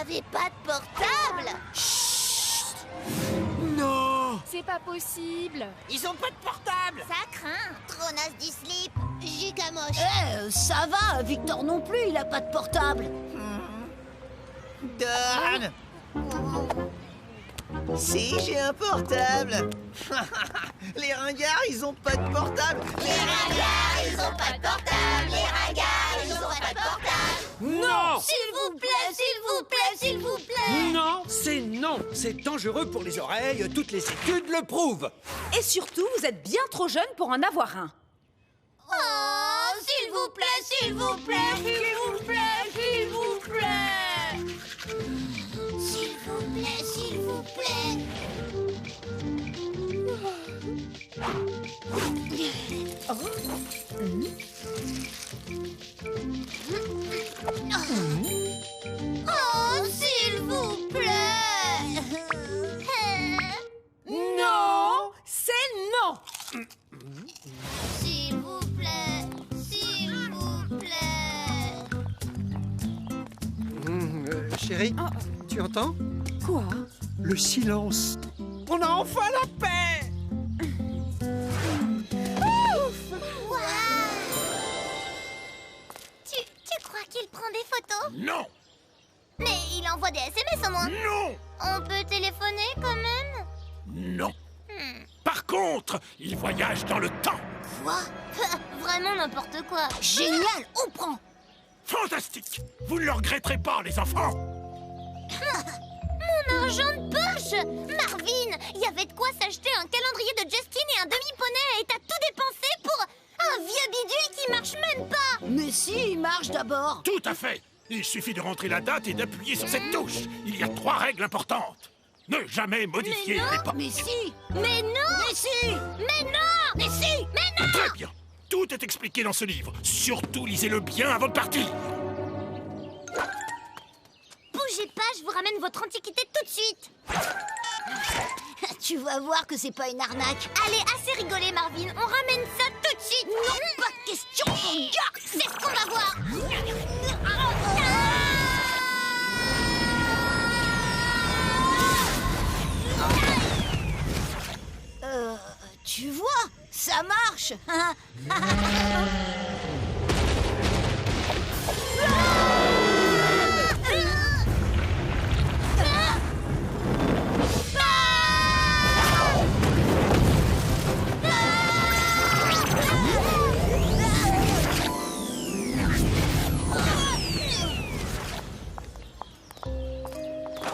avez pas de portable? Non! C'est pas possible. Ils ont pas de portable! Ça craint. Tronas du slip, gigamoche. Ça va, Victor non plus, il a pas de portable. Donne! Si, j'ai un portable! Les ringards, ils ont pas de portable! Les ringards, ils ont pas de portable. Les ringards, ils ont pas de portable. Non! S'il vous plaît, s'il vous plaît, s'il vous plaît. Non, c'est non! C'est dangereux pour les oreilles, toutes les études le prouvent! Et surtout, vous êtes bien trop jeune pour en avoir un. Oh, s'il vous plaît, s'il vous plaît, s'il vous plaît, s'il vous plaît. S'il vous plaît, s'il vous plaît. Oh, s'il vous plaît. Non! C'est non! S'il vous plaît, s'il vous plaît. Chérie, tu entends? Quoi? Le silence! On a enfin la paix! Tu crois qu'il prend des photos? Non! Mais il envoie des SMS au moins. Non! On peut téléphoner quand même? Non! Par contre, il voyage dans le temps! Quoi? Vraiment n'importe quoi. Génial, on prend. Fantastique! Vous ne le regretterez pas, les enfants! Mon argent de poche! Marvin, il y avait de quoi s'acheter un calendrier de Justin et un demi-poney et t'as tout dépensé pour un vieux bidule qui marche même pas! Mais si, il marche d'abord. Tout à fait! Il suffit de rentrer la date et d'appuyer sur cette touche. Il y a 3 règles importantes. Ne jamais modifier les portes. Mais si. Mais non! Mais si. Mais non! Mais si! Mais non! Très bien. Tout est expliqué dans ce livre. Surtout, lisez-le bien avant de partir. Bougez pas, je vous ramène votre antiquité tout de suite! Tu vas voir que c'est pas une arnaque. Allez, assez rigolé, Marvin, on ramène ça tout de suite! Non, pas de question, mon gars. C'est ce qu'on va voir! Tu vois, ça marche.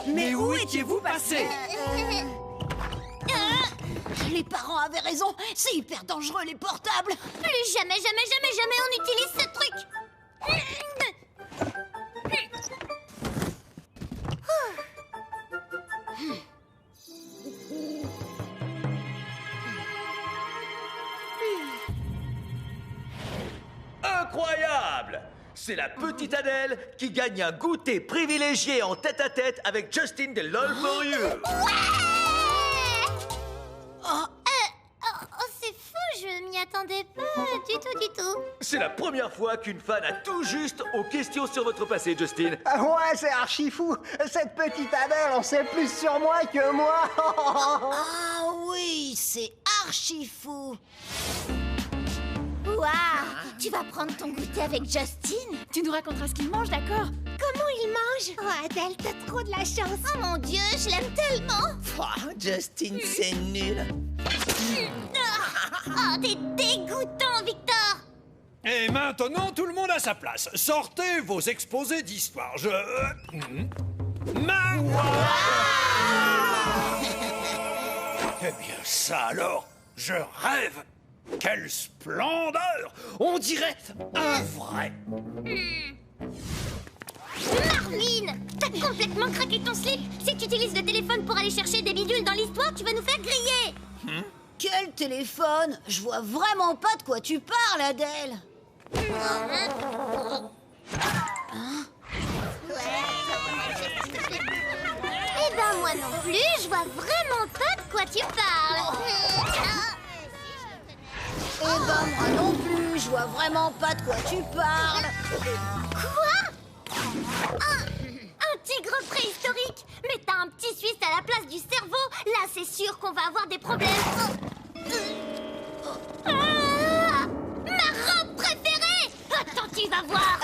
Mais où étiez-vous passé? Les parents avaient raison, c'est hyper dangereux les portables. Plus jamais, jamais, jamais, jamais on utilise ce truc! Incroyable! C'est la petite Adèle qui gagne un goûter privilégié en tête-à-tête avec Justin de LOL for You. Oh, c'est fou, je m'y attendais pas du tout. C'est la première fois qu'une fan a tout juste aux questions sur votre passé, Justin. Ouais, c'est archi fou. Cette petite Adèle en sait plus sur moi que moi. Ah oui, c'est archi fou. Waouh! Tu vas prendre ton goûter avec Justin? Tu nous raconteras ce qu'il mange, d'accord? Comment il mange? Oh, Adèle, t'as trop de la chance. Oh mon Dieu, je l'aime tellement. Justin, c'est nul. Oh, t'es dégoûtant, Victor. Et maintenant, tout le monde à sa place. Sortez vos exposés d'histoire. Eh bien, ça alors, je rêve. Quelle splendeur! On dirait un vrai. Marvin, t'as complètement craqué ton slip. Si tu utilises le téléphone pour aller chercher des bidules dans l'histoire, tu vas nous faire griller. Quel téléphone? Je vois vraiment pas de quoi tu parles, Adèle. Eh ben moi non plus, je vois vraiment pas de quoi tu parles. Eh ben moi non plus, je vois vraiment pas de quoi tu parles. Quoi? Un tigre préhistorique. Mais t'as un petit Suisse à la place du cerveau. Là, c'est sûr qu'on va avoir des problèmes. Ah, ma robe préférée. Attends, tu vas voir.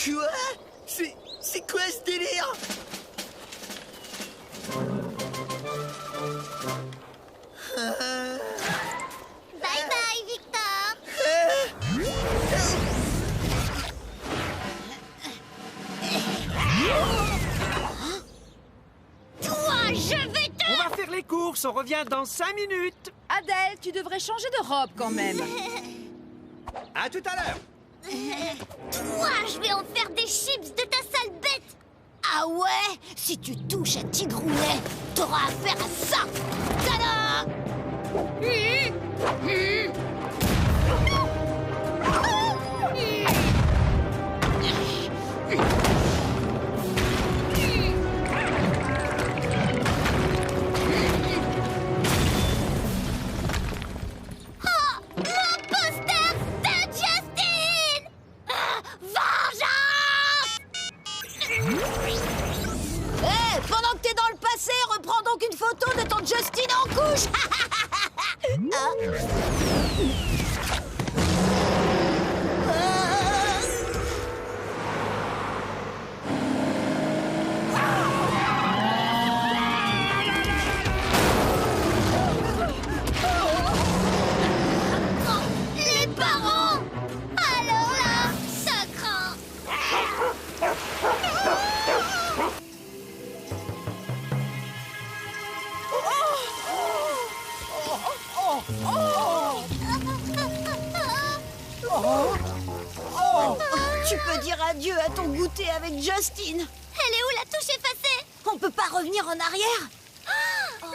Quoi? C'est quoi ce délire? Bye bye, Victor. Toi, je vais te... On va faire les courses, on revient dans 5 minutes. Adèle, tu devrais changer de robe quand même. À tout à l'heure. Toi, je vais en faire des chips de ta sale bête. Ah ouais? Si tu touches à Tigroulet, t'auras affaire à ça. Tada! Mon poster de Justin. Vengeance. Pendant que t'es dans le passé, reprends donc une photo de ton Justin en couche. Les parents. Alors là, ça craint. Tu peux dire adieu à ton goûter avec Justin. Elle est où la touche effacée? On peut pas revenir en arrière.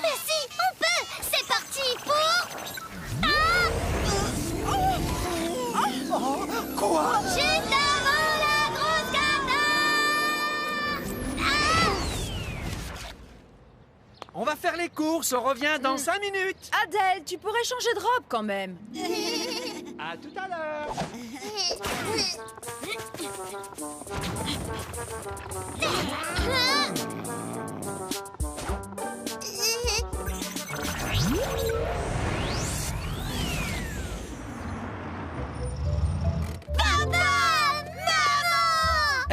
Mais si, on peut. C'est parti pour... Quoi? Juste avant la grosse catastrophe. On va faire les courses, on revient dans 5 minutes. Adèle, tu pourrais changer de robe quand même. À tout à l'heure.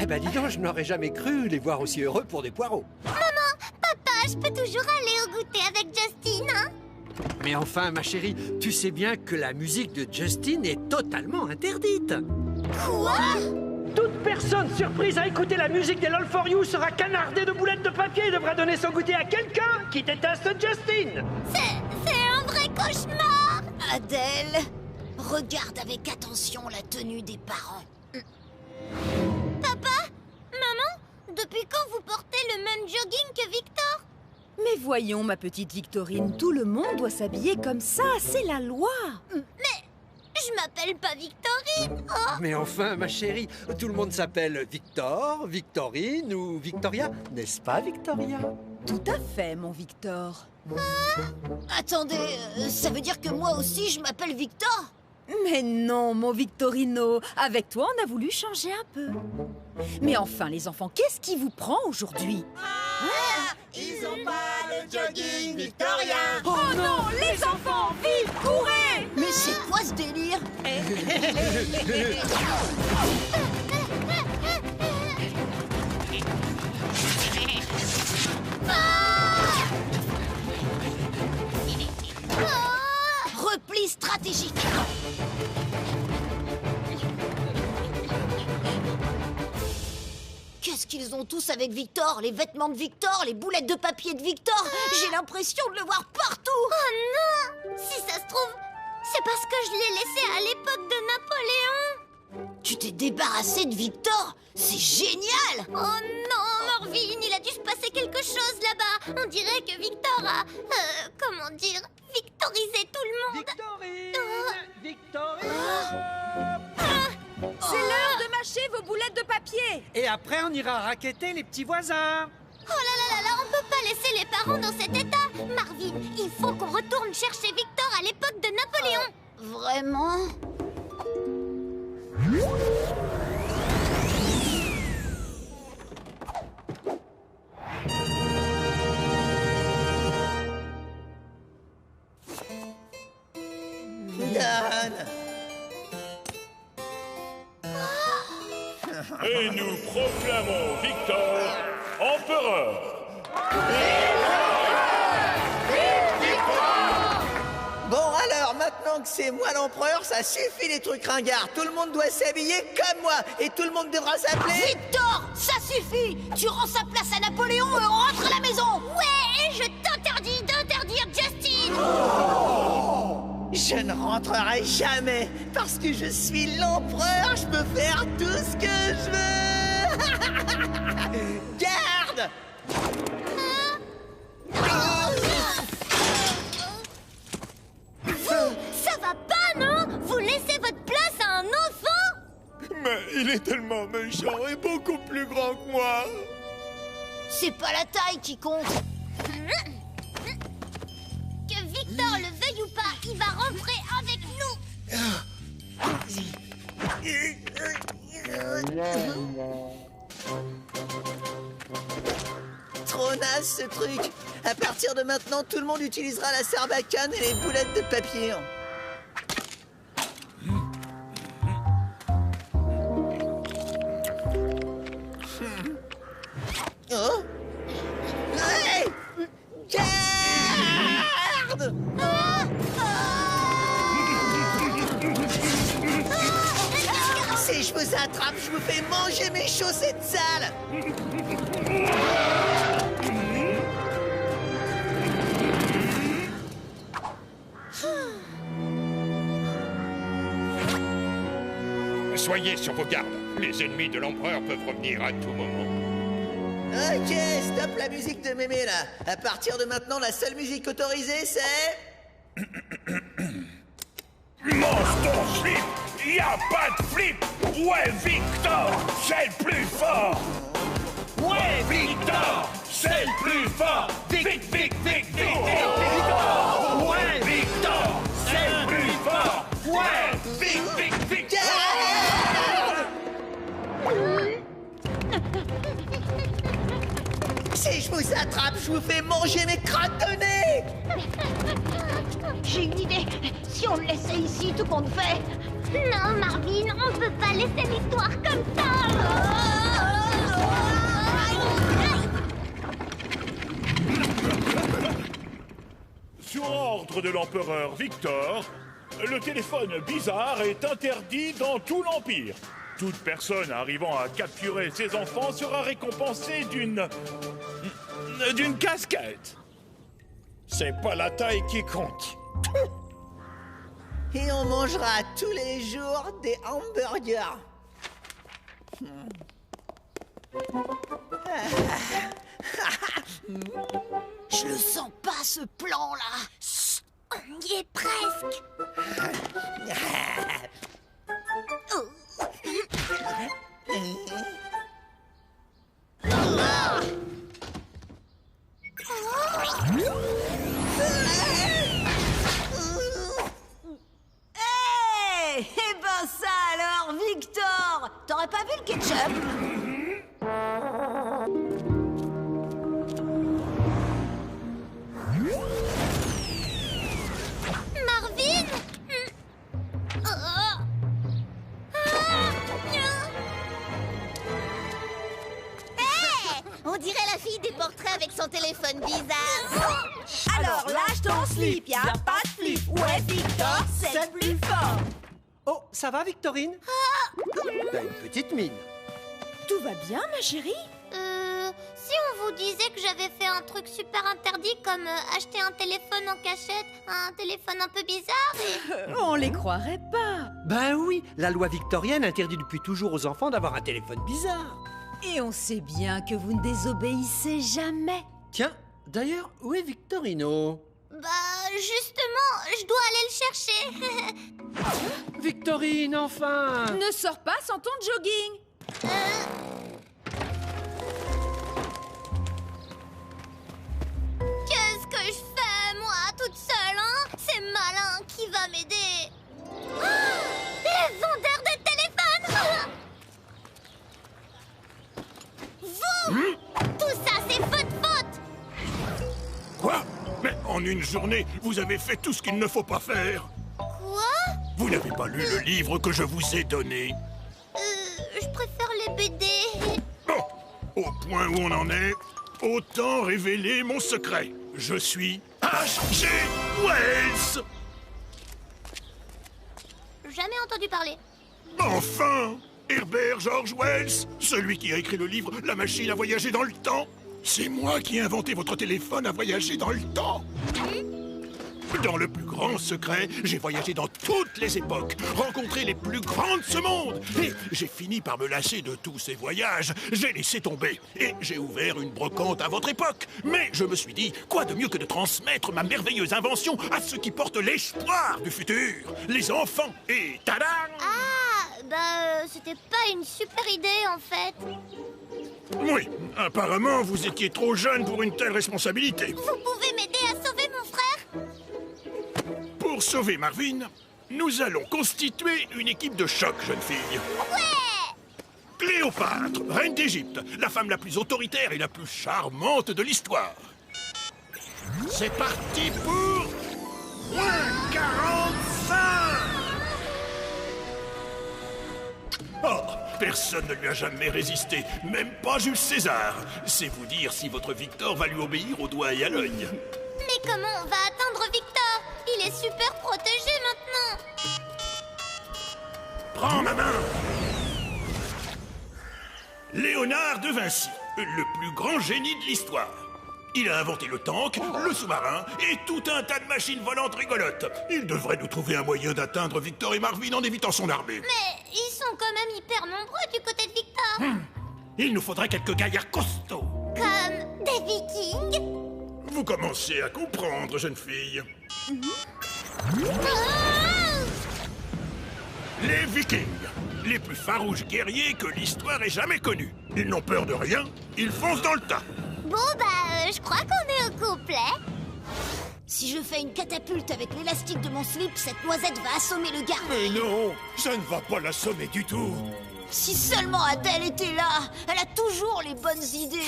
Eh ben dis donc, je n'aurais jamais cru les voir aussi heureux pour des poireaux. Papa, je peux toujours aller au goûter avec Justin, hein? Mais enfin, ma chérie, tu sais bien que la musique de Justin est totalement interdite. Quoi? Toute personne surprise à écouter la musique des LOL for You sera canardée de boulettes de papier et devra donner son goûter à quelqu'un qui déteste Justin. C'est un vrai cauchemar. Adèle, regarde avec attention la tenue des parents. Papa? Maman? Depuis quand vous portez le même jogging que Victor? Mais voyons, ma petite Victorine, tout le monde doit s'habiller comme ça, c'est la loi. Je m'appelle pas Victorine. Oh. Mais enfin, ma chérie, tout le monde s'appelle Victor, Victorine ou Victoria, n'est-ce pas, Victoria? Tout à fait, mon Victor. Attendez, ça veut dire que moi aussi je m'appelle Victor? Mais non, mon Victorino, avec toi on a voulu changer un peu. Mais enfin, les enfants, qu'est-ce qui vous prend aujourd'hui? Ils ont pas le jogging victorien. Oh non, les enfants, vite, courez! Mais c'est quoi ce délire? Repli stratégique. Qu'est-ce qu'ils ont tous avec Victor? Les vêtements de Victor, les boulettes de papier de Victor. J'ai l'impression de le voir partout. Oh non! Si ça se trouve, c'est parce que je l'ai laissé à l'époque de Napoléon. Tu t'es débarrassé de Victor? C'est génial! Oh non, Morvine, il a dû se passer quelque chose là-bas. On dirait que Victor a... comment dire? Victorisé tout le monde. Victorine, Victorine. C'est l'heure de mâcher vos boulettes de papier. Et après, on ira racketter les petits voisins. Oh là là là là, on peut pas laisser les parents dans cet état. Marvin, il faut qu'on retourne chercher Victor à l'époque de Napoléon. Vraiment? Dan! Et nous proclamons Victor empereur. Bon alors, maintenant que c'est moi l'empereur, ça suffit les trucs ringards. Tout le monde doit s'habiller comme moi et tout le monde devra s'appeler... Victor, ça suffit! Tu rends sa place à Napoléon et on rentre à la maison! Ouais, et je t'interdis d'interdire Justine. Je ne rentrerai jamais parce que je suis l'empereur, je peux faire tout ce que je veux. Garde! Ça va pas, non? Vous laissez votre place à un enfant? Mais il est tellement méchant et beaucoup plus grand que moi. C'est pas la taille qui compte! Que Victor le veuille ou pas, il va rentrer avec nous. Trop naze ce truc. À partir de maintenant, tout le monde utilisera la sarbacane et les boulettes de papier. Oh! Hey! Garde! Si je vous attrape, je vous fais manger mes chaussettes sales! Soyez sur vos gardes. Les ennemis de l'empereur peuvent revenir à tout moment. Ok, stop la musique de mémé là. À partir de maintenant, la seule musique autorisée, c'est... Mange ton slip. Y a pas de flip. Ouais, Victor, c'est le plus fort. Ouais, Victor, c'est le plus fort. Victor. Ouais, Victor, c'est le plus fort. Ouais, Victor. Si je vous attrape, je vous fais manger mes crottes de nez! J'ai une idée! Si on le laissait ici, tout compte fait! Non, Marvin, on peut pas laisser l'histoire comme ça. Sur ordre de l'empereur Victor, le téléphone bizarre est interdit dans tout l'Empire. Toute personne arrivant à capturer ses enfants sera récompensée d'une casquette. C'est pas la taille qui compte. Et on mangera tous les jours des hamburgers. Je le sens pas, ce plan-là! Chut, on y est presque. Hey! Eh ben ça alors, Victor! T'aurais pas vu le ketchup? Marvin? On dirait la fille des portraits avec son téléphone bizarre. Alors lâche ton slip, y a pas de flip. Ouais, Victor, c'est le plus fort. Oh, ça va, Victorine? T'as une petite mine. Tout va bien, ma chérie? Si on vous disait que j'avais fait un truc super interdit comme acheter un téléphone en cachette, un téléphone un peu bizarre et... On les croirait pas. Ben oui, la loi victorienne interdit depuis toujours aux enfants d'avoir un téléphone bizarre. Et on sait bien que vous ne désobéissez jamais. Tiens, d'ailleurs, où est Victorino? Bah, justement, je dois aller le chercher. Victorine, enfin! Ne sors pas sans ton jogging. En une journée, vous avez fait tout ce qu'il ne faut pas faire. Quoi? Vous n'avez pas lu le livre que je vous ai donné. Je préfère les BD. Bon, au point où on en est, autant révéler mon secret. Je suis H.G. Wells. Jamais entendu parler. Enfin, Herbert George Wells, celui qui a écrit le livre La machine à voyager dans le temps. C'est moi qui ai inventé votre téléphone à voyager dans le temps. Dans le plus grand secret, j'ai voyagé dans toutes les époques, rencontré les plus grands de ce monde. Et j'ai fini par me lasser de tous ces voyages. J'ai laissé tomber et j'ai ouvert une brocante à votre époque. Mais je me suis dit, quoi de mieux que de transmettre ma merveilleuse invention à ceux qui portent l'espoir du futur, les enfants. Et tadam! C'était pas une super idée en fait. Oui, apparemment vous étiez trop jeune pour une telle responsabilité. Vous pouvez m'aider à sauver mon frère? Pour sauver Marvin, nous allons constituer une équipe de choc, jeune fille. Ouais! Cléopâtre, reine d'Égypte, la femme la plus autoritaire et la plus charmante de l'histoire. C'est parti pour... moins 45! Oh, personne ne lui a jamais résisté, même pas Jules César. C'est vous dire si votre Victor va lui obéir au doigt et à l'œil. Mais comment on va atteindre Victor? Il est super protégé maintenant. Prends ma main. Léonard de Vinci, le plus grand génie de l'histoire. Il a inventé le tank, le sous-marin et tout un tas de machines volantes rigolotes. Il devrait nous trouver un moyen d'atteindre Victor et Marvin en évitant son armée. Mais ils sont quand même hyper nombreux du côté de Victor. Il nous faudrait quelques gaillards costauds. Comme des Vikings. Vous commencez à comprendre, jeune fille. Les Vikings, les plus farouches guerriers que l'histoire ait jamais connus. Ils n'ont peur de rien, ils foncent dans le tas. Bon, je crois qu'on est au complet. Si je fais une catapulte avec l'élastique de mon slip, cette noisette va assommer le garde. Mais non, ça ne va pas l'assommer du tout. Si seulement Adèle était là, elle a toujours les bonnes idées.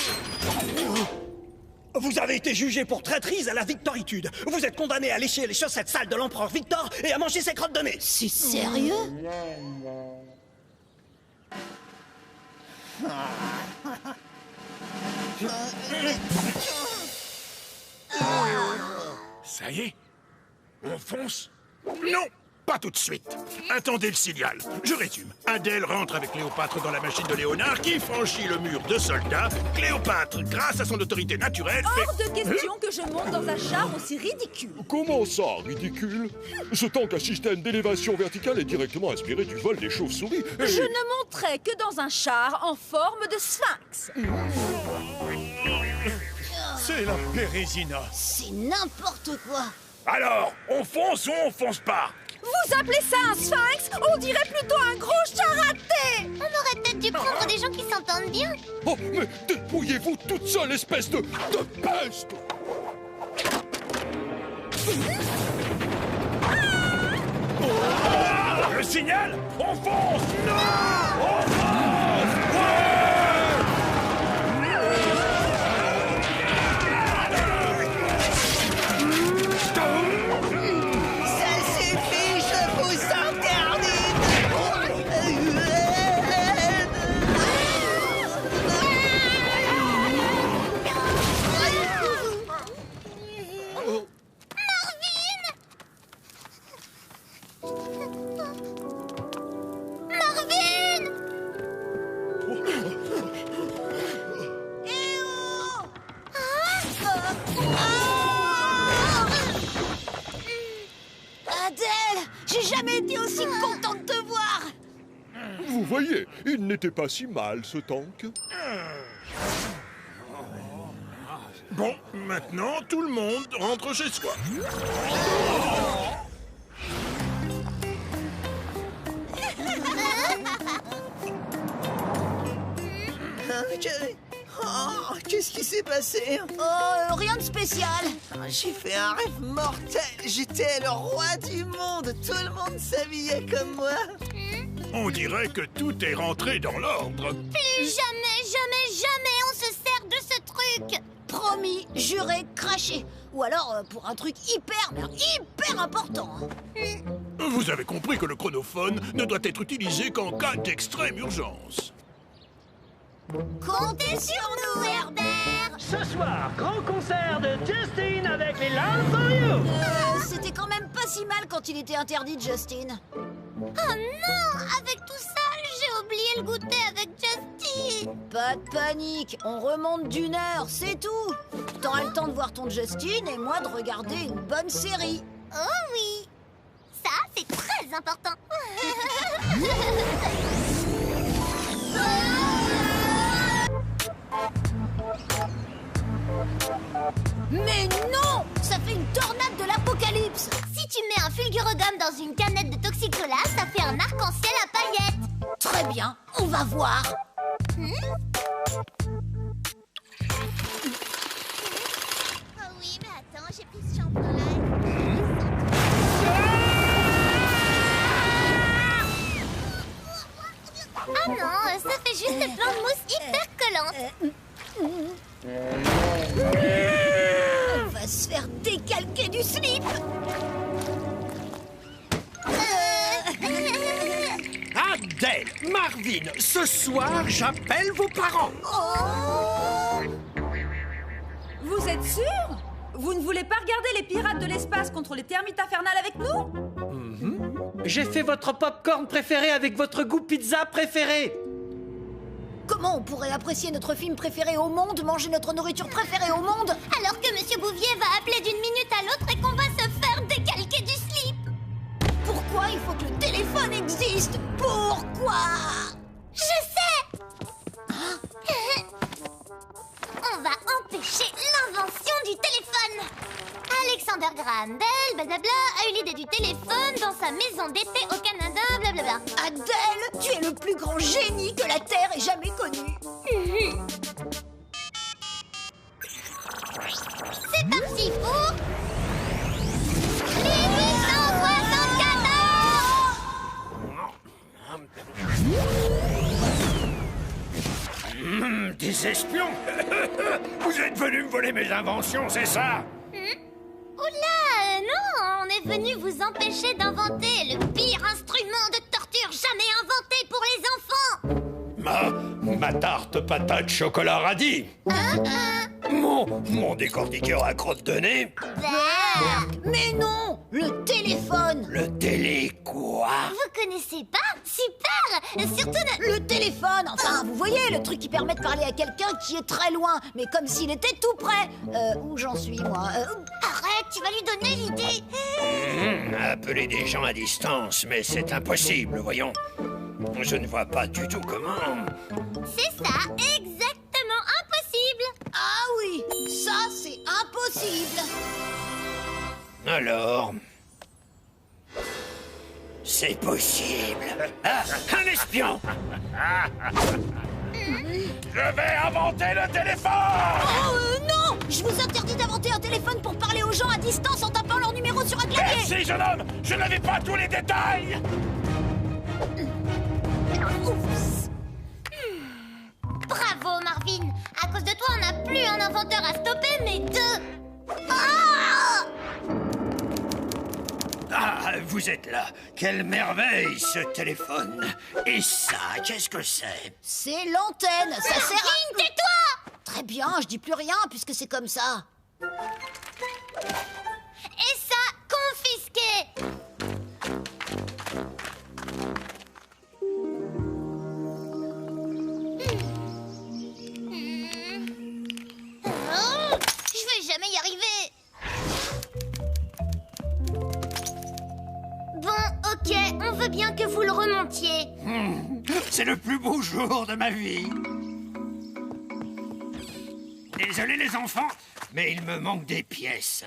Vous avez été jugé pour traîtrise à la victoritude. Vous êtes condamné à lécher les chaussettes sales de l'empereur Victor et à manger ses crottes de nez. C'est sérieux? Ça y est, on fonce? Non, pas tout de suite. Attendez le signal. Je résume. Adèle rentre avec Cléopâtre dans la machine de Léonard qui franchit le mur de soldats. Cléopâtre, grâce à son autorité naturelle, Hors de question que je monte dans un char aussi ridicule. Comment ça, ridicule? Ce tank à système d'élévation verticale est directement inspiré du vol des chauves-souris. Et... Je ne monterai que dans un char en forme de sphinx. C'est la Bérésina. C'est n'importe quoi. Alors, on fonce ou on fonce pas? Vous appelez ça un sphinx? On dirait plutôt un gros chat raté. On aurait peut-être dû prendre des gens qui s'entendent bien. Oh, mais dépouillez-vous toute seule, espèce de peste! Le signal? On fonce! Non! On fonce! Ouais! Ça suffit, je vous interdis Adèle, j'ai jamais été aussi contente de te voir. Vous voyez, il n'était pas si mal, ce tank. Bon, maintenant, tout le monde rentre chez soi. Qu'est-ce qui s'est passé? Oh, rien de spécial. J'ai fait un rêve mortel. J'étais le roi du monde. Tout le monde s'habillait comme moi. On dirait que tout est rentré dans l'ordre. Plus jamais on se sert de ce truc. Promis, juré, craché. Ou alors pour un truc hyper important. Vous avez compris que le chronophone ne doit être utilisé qu'en cas d'extrême urgence. Comptez sur nous, Herbert. Ce soir, grand concert de Justin avec les Love for You. C'était quand même pas si mal quand il était interdit, Justin. Oh non! Avec tout ça, j'ai oublié le goûter avec Justin. Pas de panique, on remonte d'une heure, c'est tout. T'auras le temps de voir ton Justin et moi de regarder une bonne série. Oh oui! Ça, c'est très important. Mais non! Ça fait une tornade de l'apocalypse! Si tu mets un fulgurogum dans une canette de Toxicola, ça fait un arc-en-ciel à paillettes. Très bien, on va voir. Oh oui, mais attends, j'ai pris ce shampoing-là. Ah non, ça fait juste plein de mousse hyper collante. On va se faire décalquer du slip. Adèle, Marvin, ce soir, j'appelle vos parents. Vous êtes sûr? Vous ne voulez pas regarder les pirates de l'espace contre les termites infernales avec nous? J'ai fait votre popcorn préféré avec votre goût pizza préféré. Comment on pourrait apprécier notre film préféré au monde, manger notre nourriture préférée au monde? Alors que Monsieur Bouvier va appeler d'une minute à l'autre et qu'on va se faire décalquer du slip. Pourquoi il faut que le téléphone existe? Pourquoi? Je sais. On va empêcher l'invention du téléphone. Alexander Graham Bell, blablabla, a eu l'idée du téléphone dans sa maison d'été au Canada, blablabla. Adèle, tu es le plus grand génie que la Terre ait jamais connu. C'est parti pour... les 874. Des espions. Vous êtes venus me voler mes inventions, c'est ça? Oula, non, on est venu vous empêcher d'inventer le pire instrument de torture jamais inventé pour les enfants. Ma tarte patate chocolat radis. Mon décortiqueur à crotte de nez. Mais non, le téléphone. Le télé quoi? Vous connaissez pas? Super. Surtout le téléphone. Enfin, vous voyez, le truc qui permet de parler à quelqu'un qui est très loin, mais comme s'il était tout près. Où j'en suis, moi? Arrête, tu vas lui donner l'idée. Appeler des gens à distance, mais c'est impossible, voyons. Je ne vois pas du tout comment. C'est ça, exactement impossible. Ah oui, ça c'est impossible. Alors... c'est possible. Ah, un espion. Je vais inventer le téléphone. Oh non, je vous interdis d'inventer un téléphone pour parler aux gens à distance en tapant leur numéro sur un clavier. Merci, jeune homme. Je n'avais pas tous les détails. Bravo, Marvin. À cause de toi, on n'a plus un inventeur à stopper, mais deux. Ah, vous êtes là. Quelle merveille, ce téléphone. Et ça, qu'est-ce que c'est? C'est l'antenne. Ça sert à... Marvin, tais-toi. Très bien, je dis plus rien puisque c'est comme ça. Et ça, confisqué. Oh, je vais jamais y arriver. Bon, ok, on veut bien que vous le remontiez. C'est le plus beau jour de ma vie. Désolé les enfants, mais il me manque des pièces.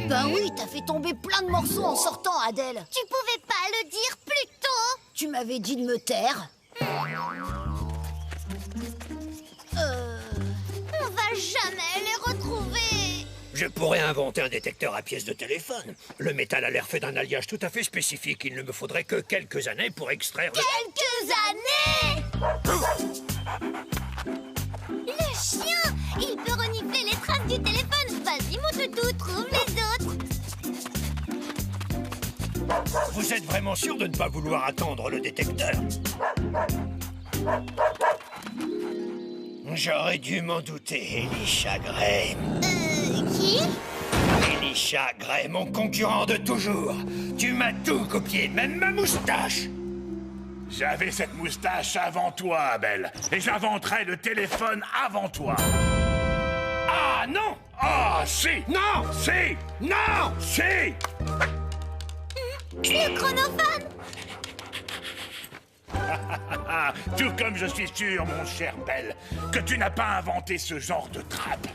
Ben oui, t'as fait tomber plein de morceaux en sortant, Adèle. Tu pouvais pas le dire plus tôt. Tu m'avais dit de me taire. On va jamais les retrouver. Je pourrais inventer un détecteur à pièces de téléphone. Le métal a l'air fait d'un alliage tout à fait spécifique. Il ne me faudrait que quelques années pour extraire... Quelques années. Le chien, il peut renifler les traces du téléphone. Vas-y, mon toutou, trouve les autres. Vous êtes vraiment sûr de ne pas vouloir attendre le détecteur? J'aurais dû m'en douter, Elisha Gray. Qui? Elisha Gray, mon concurrent de toujours. Tu m'as tout copié, même ma moustache. J'avais cette moustache avant toi, Abel. Et j'inventerai le téléphone avant toi. Ah non! Ah si! Non! Si! Non! Si! Le chronophone. Tout comme je suis sûr, mon cher Belle, que tu n'as pas inventé ce genre de trappe.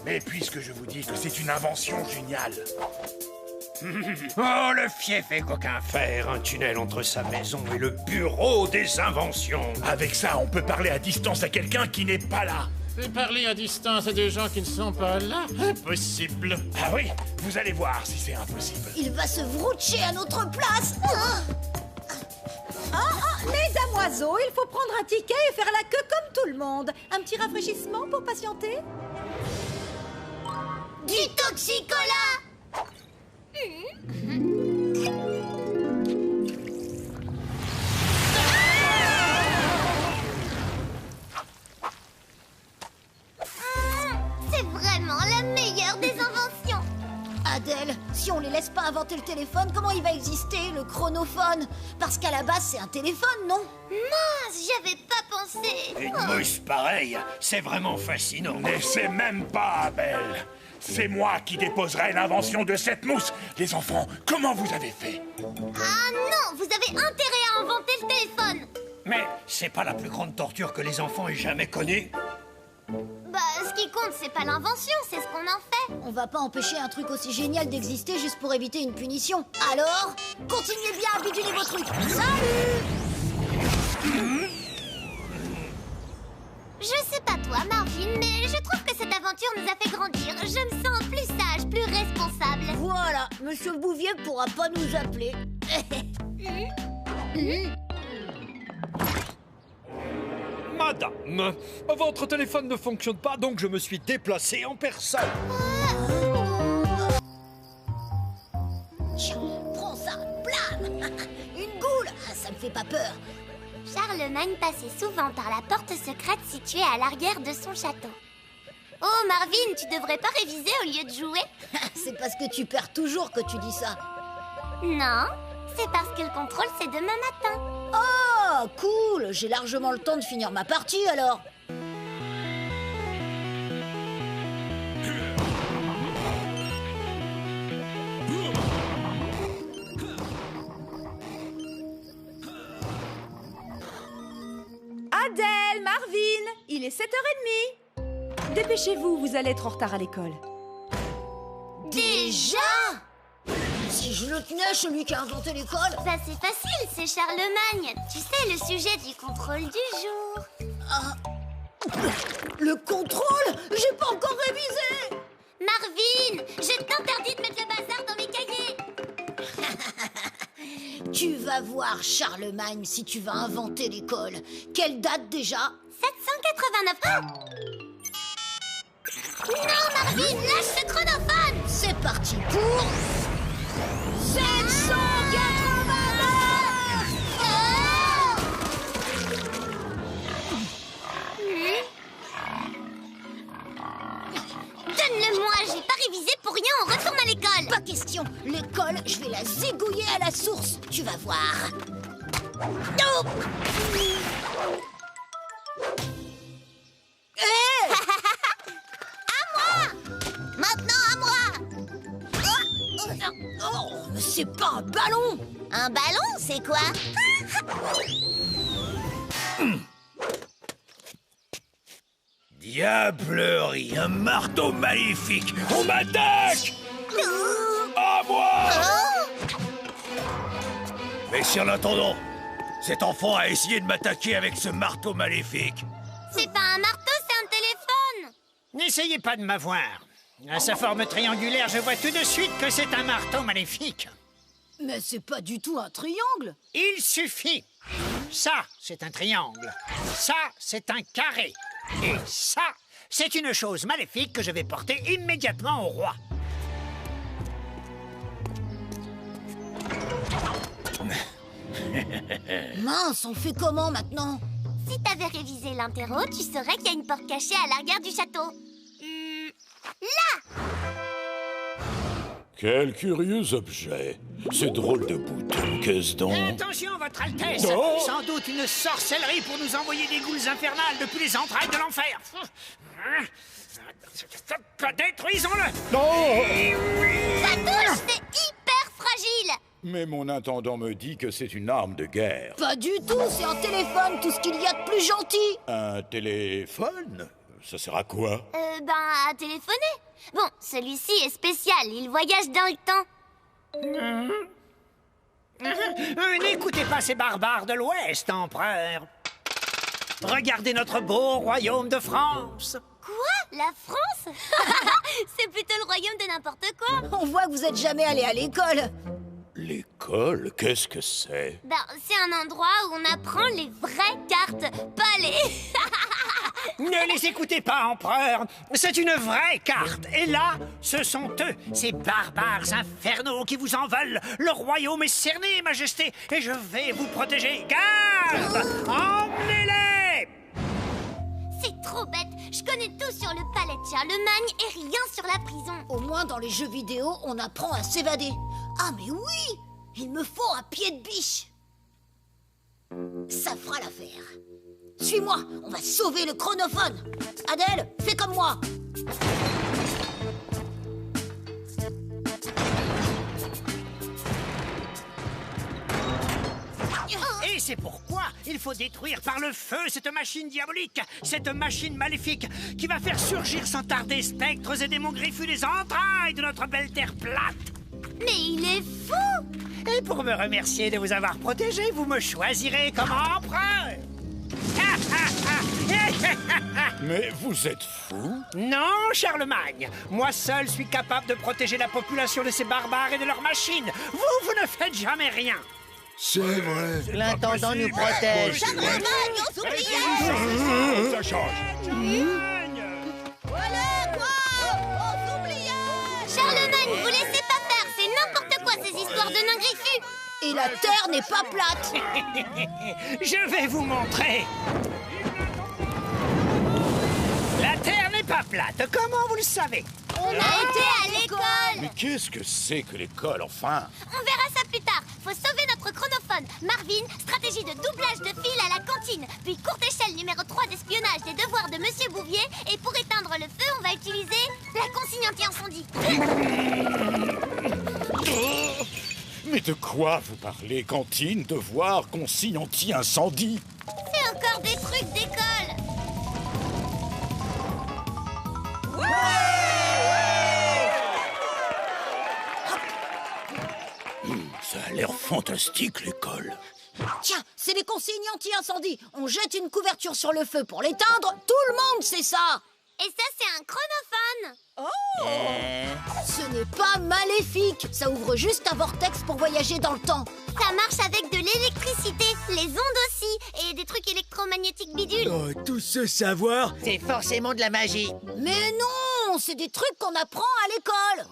Mais puisque je vous dis que c'est une invention géniale. Oh, le fief est coquin. Faire un tunnel entre sa maison et le bureau des inventions. Avec ça, on peut parler à distance à quelqu'un qui n'est pas là. Et parler à distance à des gens qui ne sont pas là? Impossible. Ah oui, vous allez voir si c'est impossible. Il va se vroutcher à notre place. Les damoiseaux, il faut prendre un ticket et faire la queue comme tout le monde. Un petit rafraîchissement pour patienter? Du toxicola. C'est vraiment la meilleure des inventions. Adèle, si on les laisse pas inventer le téléphone, comment il va exister, le chronophone? Parce qu'à la base, c'est un téléphone, non? Mince, j'y avais pas pensé. Une mousse pareille, c'est vraiment fascinant. N'essaie même pas, Abel. C'est moi qui déposerai l'invention de cette mousse. Les enfants, comment vous avez fait? Ah non, vous avez intérêt à inventer le téléphone. Mais c'est pas la plus grande torture que les enfants aient jamais connue. Bah, ce qui compte, c'est pas l'invention, c'est ce qu'on en fait. On va pas empêcher un truc aussi génial d'exister juste pour éviter une punition. Alors, continuez bien à biduler vos trucs. Salut! Je sais pas toi, Marvin, mais je trouve que cette aventure nous a fait grandir. Je me sens plus sage, plus responsable. Voilà, Monsieur Bouvier pourra pas nous appeler. Madame, votre téléphone ne fonctionne pas, donc je me suis déplacé en personne. Tiens, prends ça, blam! Une goule! Ah, ça me fait pas peur. Charlemagne passait souvent par la porte secrète située à l'arrière de son château. Oh, Marvin, tu devrais pas réviser au lieu de jouer? C'est parce que tu perds toujours que tu dis ça. Non, c'est parce que le contrôle, c'est demain matin. Oh, cool! J'ai largement le temps de finir ma partie, alors. Adèle, Marvin, il est 7h30. Dépêchez-vous, vous allez être en retard à l'école. Déjà? Si je le tenais, celui qui a inventé l'école. Ça, c'est facile, c'est Charlemagne. Tu sais, le sujet du contrôle du jour. Le contrôle? J'ai pas encore révisé. Marvin, je t'interdis de mettre le bazar dans mes cahiers. Tu vas voir, Charlemagne, si tu vas inventer l'école. Quelle date déjà? 789. Non, Marvin, lâche ce chronophone. C'est parti pour 789. Donne-le-moi, j'ai pas révisé pour rien, on retourne à l'école. Pas question, l'école, je vais la zigouiller à la source. Tu vas voir. Non. Maintenant à moi. Oh, mais c'est pas un ballon. Un ballon, c'est quoi? Diablerie, un marteau maléfique. On m'attaque! À moi! Mais si en attendant, cet enfant a essayé de m'attaquer avec ce marteau maléfique. C'est pas un marteau, c'est un téléphone. N'essayez pas de m'avoir. À sa forme triangulaire, je vois tout de suite que c'est un marteau maléfique. Mais c'est pas du tout un triangle. Il suffit. Ça, c'est un triangle. Ça, c'est un carré. Et ça, c'est une chose maléfique que je vais porter immédiatement au roi. Mince, on fait comment maintenant? Si t'avais révisé l'interro, tu saurais qu'il y a une porte cachée à l'arrière du château. Là! Quel curieux objet. C'est drôle de bouton, qu'est-ce donc? Attention, votre Altesse. Non. Sans doute une sorcellerie pour nous envoyer des goules infernales depuis les entrailles de l'enfer. Détruisons-le. Non! Ça touche, c'est hyper fragile! Mais mon intendant me dit que c'est une arme de guerre. Pas du tout, c'est un téléphone, tout ce qu'il y a de plus gentil. Un téléphone? Ça sert à quoi? À téléphoner. Bon, celui-ci est spécial, il voyage dans le temps. N'écoutez pas ces barbares de l'Ouest, empereur. Regardez notre beau royaume de France. Quoi? La France? C'est plutôt le royaume de n'importe quoi. On voit que vous êtes jamais allé à l'école. L'école? Qu'est-ce que c'est? C'est un endroit où on apprend les vraies cartes, pas les... Ne les écoutez pas, empereur. C'est une vraie carte. Et là, ce sont eux, ces barbares infernaux qui vous en veulent. Le royaume est cerné, majesté, et je vais vous protéger. Garde! Emmenez-les! C'est trop bête. Je connais tout sur le palais de Charlemagne et rien sur la prison. Au moins, dans les jeux vidéo, on apprend à s'évader. Ah, mais oui! Il me faut un pied de biche. Ça fera l'affaire. Suis-moi, on va sauver le chronophone. Adèle, fais comme moi. Et c'est pourquoi il faut détruire par le feu cette machine diabolique, cette machine maléfique qui va faire surgir sans tarder spectres et démons griffus des entrailles de notre belle terre plate. Mais il est fou! Et pour me remercier de vous avoir protégé, vous me choisirez comme empereur. Mais vous êtes fou? Non, Charlemagne. Moi seul suis capable de protéger la population de ces barbares et de leurs machines. Vous ne faites jamais rien. C'est vrai. L'intendant nous protège. Charlemagne, on s'oubliait! Ça change. Voilà quoi! On s'oubliait! Charlemagne, vous laissez pas faire, c'est n'importe quoi ces histoires de nains griffus! Et la terre n'est pas plate. Je vais vous montrer. La terre n'est pas plate, comment vous le savez? On a été à l'école! Mais qu'est-ce que c'est que l'école, enfin? On verra ça plus tard. Faut sauver notre chronophone. Marvin, stratégie de doublage de fil à la cantine. Puis courte échelle numéro 3 d'espionnage des devoirs de Monsieur Bouvier. Et pour éteindre le feu, on va utiliser la consigne anti-incendie. Mais de quoi vous parlez? Cantine, devoir, consigne anti-incendie? C'est encore des trucs d'école. Ça a l'air fantastique, l'école. Tiens, c'est les consignes anti-incendie. On jette une couverture sur le feu pour l'éteindre. Tout le monde sait ça. Et ça, c'est un chronophone. Ce n'est pas maléfique. Ça ouvre juste un vortex pour voyager dans le temps. Ça marche avec de l'électricité, les ondes aussi, et des trucs électromagnétiques bidules. Oh, tout ce savoir, c'est forcément de la magie. Mais non, c'est des trucs qu'on apprend à l'école.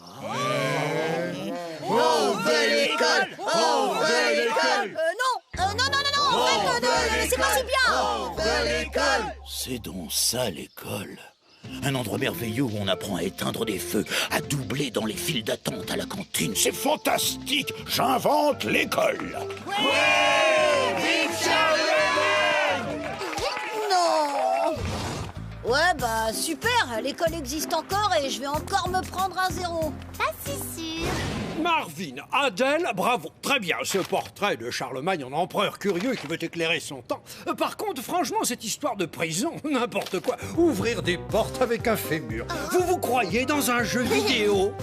On veut l'école! On veut l'école! Non, en fait, c'est pas si bien. On veut l'école! C'est donc ça, l'école. Un endroit merveilleux où on apprend à éteindre des feux, à doubler dans les files d'attente à la cantine. C'est fantastique! J'invente l'école! Non. Ouais, bah super, l'école existe encore et je vais encore me prendre un 0. Pas si sûr. Marvin, Adèle, bravo, très bien, ce portrait de Charlemagne en empereur curieux qui veut éclairer son temps. Par contre, franchement, cette histoire de prison, n'importe quoi, ouvrir des portes avec un fémur. Vous vous croyez dans un jeu vidéo?